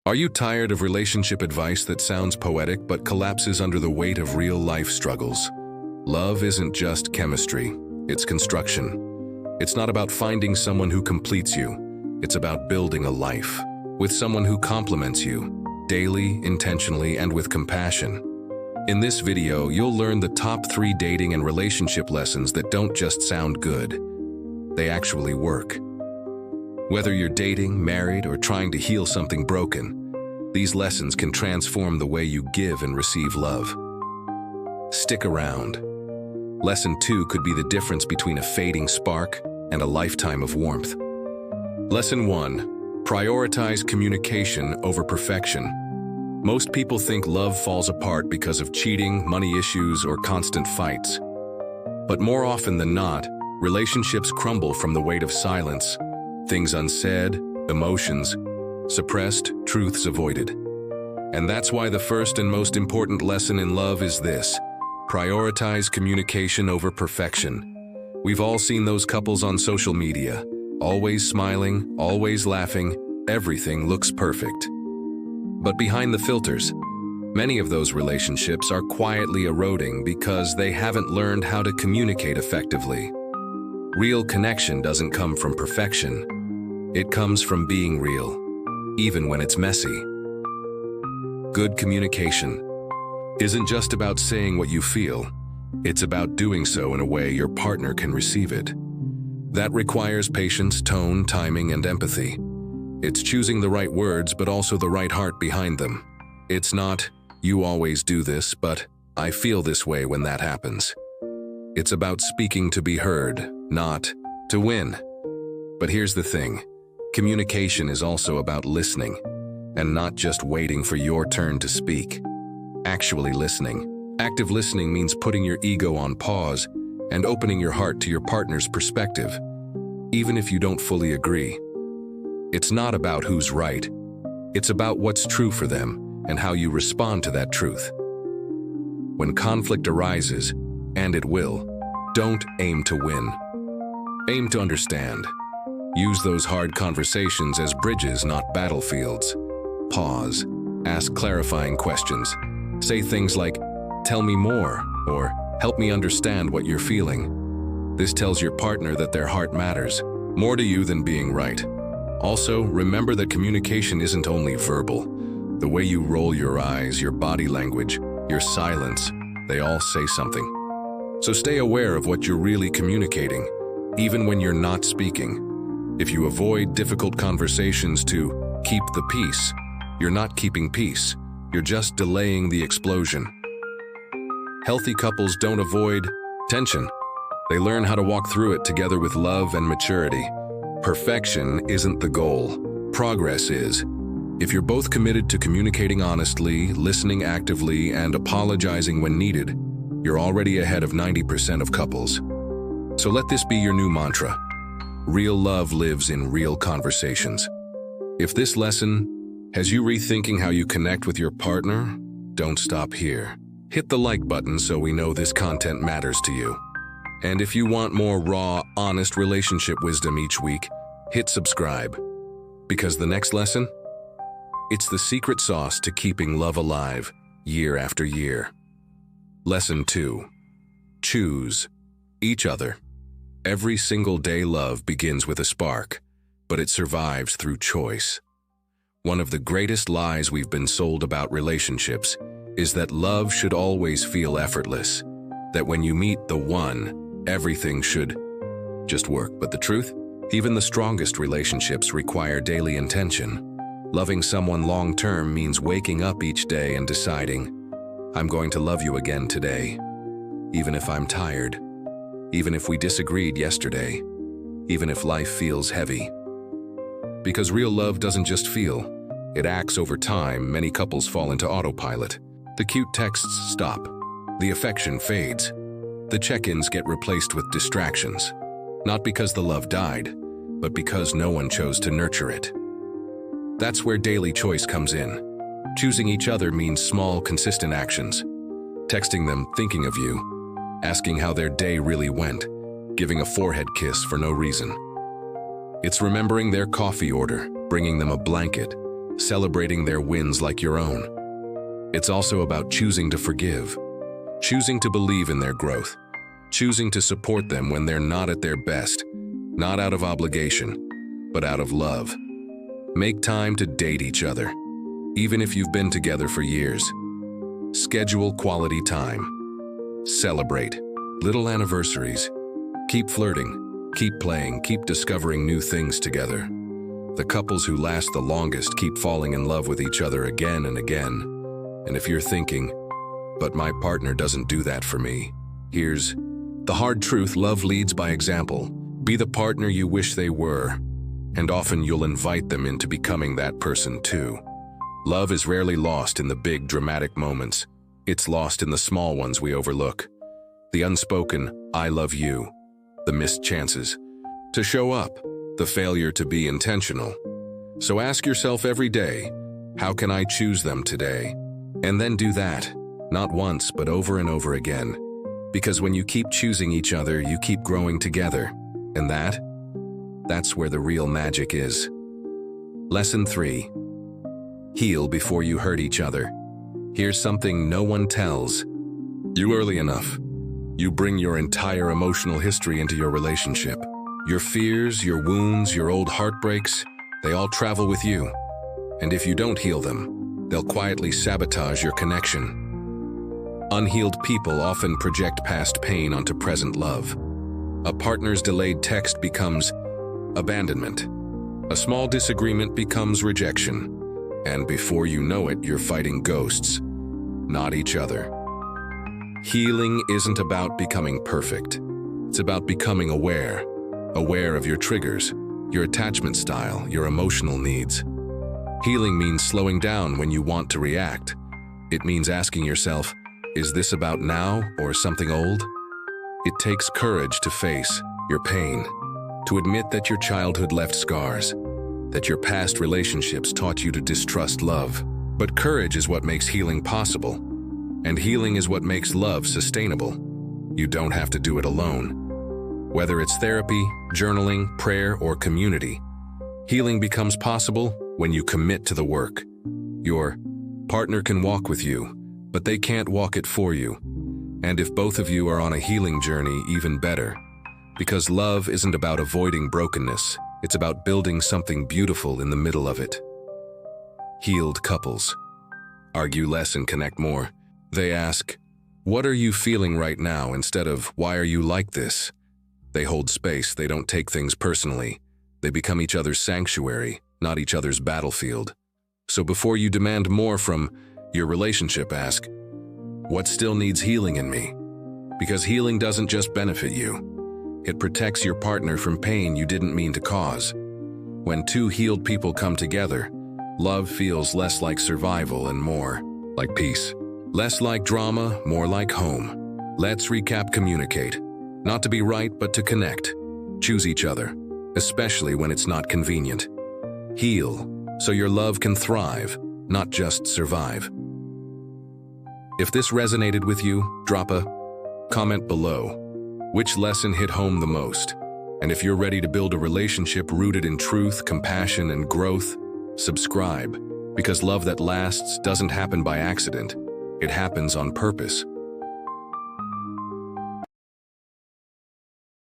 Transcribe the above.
Are you tired of relationship advice that sounds poetic but collapses under the weight of real-life struggles? Love isn't just chemistry, it's construction. It's not about finding someone who completes you. It's about building a life with someone who complements you, daily, intentionally, and with compassion. In this video, you'll learn the top 3 dating and relationship lessons that don't just sound good. They actually work. Whether you're dating, married, or trying to heal something broken, these lessons can transform the way you give and receive love. Stick around. Lesson 2 could be the difference between a fading spark and a lifetime of warmth. Lesson 1. Prioritize communication over perfection. Most people think love falls apart because of cheating, money issues, or constant fights. But more often than not, relationships crumble from the weight of silence, things unsaid, emotions suppressed, truths avoided. And that's why the first and most important lesson in love is this: prioritize communication over perfection. We've all seen those couples on social media, always smiling, always laughing, everything looks perfect. But behind the filters, many of those relationships are quietly eroding because they haven't learned how to communicate effectively. Real connection doesn't come from perfection. It comes from being real, even when it's messy. Good communication isn't just about saying what you feel. It's about doing so in a way your partner can receive it. That requires patience, tone, timing, and empathy. It's choosing the right words, but also the right heart behind them. It's not, "You always do this, but I feel this way when that happens." It's about speaking to be heard, not to win. But here's the thing. Communication is also about listening, and not just waiting for your turn to speak. Actually listening. Active listening means putting your ego on pause and opening your heart to your partner's perspective, even if you don't fully agree. It's not about who's right. It's about what's true for them and how you respond to that truth. When conflict arises, and it will, don't aim to win. Aim to understand. Use those hard conversations as bridges, not battlefields. Pause. Ask clarifying questions. Say things like, "Tell me more," or "Help me understand what you're feeling." This tells your partner that their heart matters more to you than being right. Also, remember that communication isn't only verbal. The way you roll your eyes, your body language, your silence, they all say something. So stay aware of what you're really communicating, even when you're not speaking. If you avoid difficult conversations to keep the peace, you're not keeping peace. You're just delaying the explosion. Healthy couples don't avoid tension. They learn how to walk through it together with love and maturity. Perfection isn't the goal. Progress is. If you're both committed to communicating honestly, listening actively, and apologizing when needed, you're already ahead of 90% of couples. So let this be your new mantra. Real love lives in real conversations. If this lesson has you rethinking how you connect with your partner, don't stop here. Hit the like button so we know this content matters to you. And if you want more raw, honest relationship wisdom each week, hit subscribe. Because the next lesson? It's the secret sauce to keeping love alive year after year. Lesson 2. Choose each other. Every single day love begins with a spark, but it survives through choice. One of the greatest lies we've been sold about relationships is that love should always feel effortless, that when you meet the one, everything should just work. But the truth? Even the strongest relationships require daily intention. Loving someone long-term means waking up each day and deciding, "I'm going to love you again today, even if I'm tired, even if we disagreed yesterday, even if life feels heavy." Because real love doesn't just feel, it acts over time. Many couples fall into autopilot. The cute texts stop. The affection fades. The check-ins get replaced with distractions. Not because the love died, but because no one chose to nurture it. That's where daily choice comes in. Choosing each other means small, consistent actions. Texting them, thinking of you. Asking how their day really went. Giving a forehead kiss for no reason. It's remembering their coffee order, bringing them a blanket, celebrating their wins like your own. It's also about choosing to forgive, choosing to believe in their growth, choosing to support them when they're not at their best, not out of obligation, but out of love. Make time to date each other, even if you've been together for years. Schedule quality time. Celebrate little anniversaries. Keep flirting, keep playing, keep discovering new things together. The couples who last the longest keep falling in love with each other again and again. And if you're thinking, but my partner doesn't do that for me, here's the hard truth: love leads by example. Be the partner you wish they were, and often you'll invite them into becoming that person too. Love is rarely lost in the big, dramatic moments. It's lost in the small ones we overlook. The unspoken "I love you," the missed chances to show up, the failure to be intentional. So ask yourself every day, how can I choose them today? And then do that, not once, but over and over again. Because when you keep choosing each other, you keep growing together. And that's where the real magic is. Lesson 3. Heal before you hurt each other. Here's something no one tells you early enough. You bring your entire emotional history into your relationship. Your fears, your wounds, your old heartbreaks, they all travel with you. And if you don't heal them, they'll quietly sabotage your connection. Unhealed people often project past pain onto present love. A partner's delayed text becomes abandonment. A small disagreement becomes rejection. And before you know it, you're fighting ghosts, not each other. Healing isn't about becoming perfect. It's about becoming aware of your triggers, your attachment style, your emotional needs. Healing means slowing down when you want to react. It means asking yourself, is this about now or something old? It takes courage to face your pain, to admit that your childhood left scars, that your past relationships taught you to distrust love. But courage is what makes healing possible, and healing is what makes love sustainable. You don't have to do it alone. Whether it's therapy, journaling, prayer, or community, healing becomes possible when you commit to the work. Your partner can walk with you, but they can't walk it for you. And if both of you are on a healing journey, even better. Because love isn't about avoiding brokenness, it's about building something beautiful in the middle of it. Healed couples argue less and connect more. They ask, what are you feeling right now, instead of, why are you like this? They hold space, they don't take things personally. They become each other's sanctuary, not each other's battlefield. So before you demand more from your relationship, ask, what still needs healing in me? Because healing doesn't just benefit you. It protects your partner from pain you didn't mean to cause. When two healed people come together, love feels less like survival and more like peace. Less like drama, more like home. Let's recap: communicate. Not to be right, but to connect. Choose each other, especially when it's not convenient. Heal, so your love can thrive, not just survive. If this resonated with you, drop a comment below. Which lesson hit home the most? And if you're ready to build a relationship rooted in truth, compassion, and growth, subscribe. Because love that lasts doesn't happen by accident. It happens on purpose.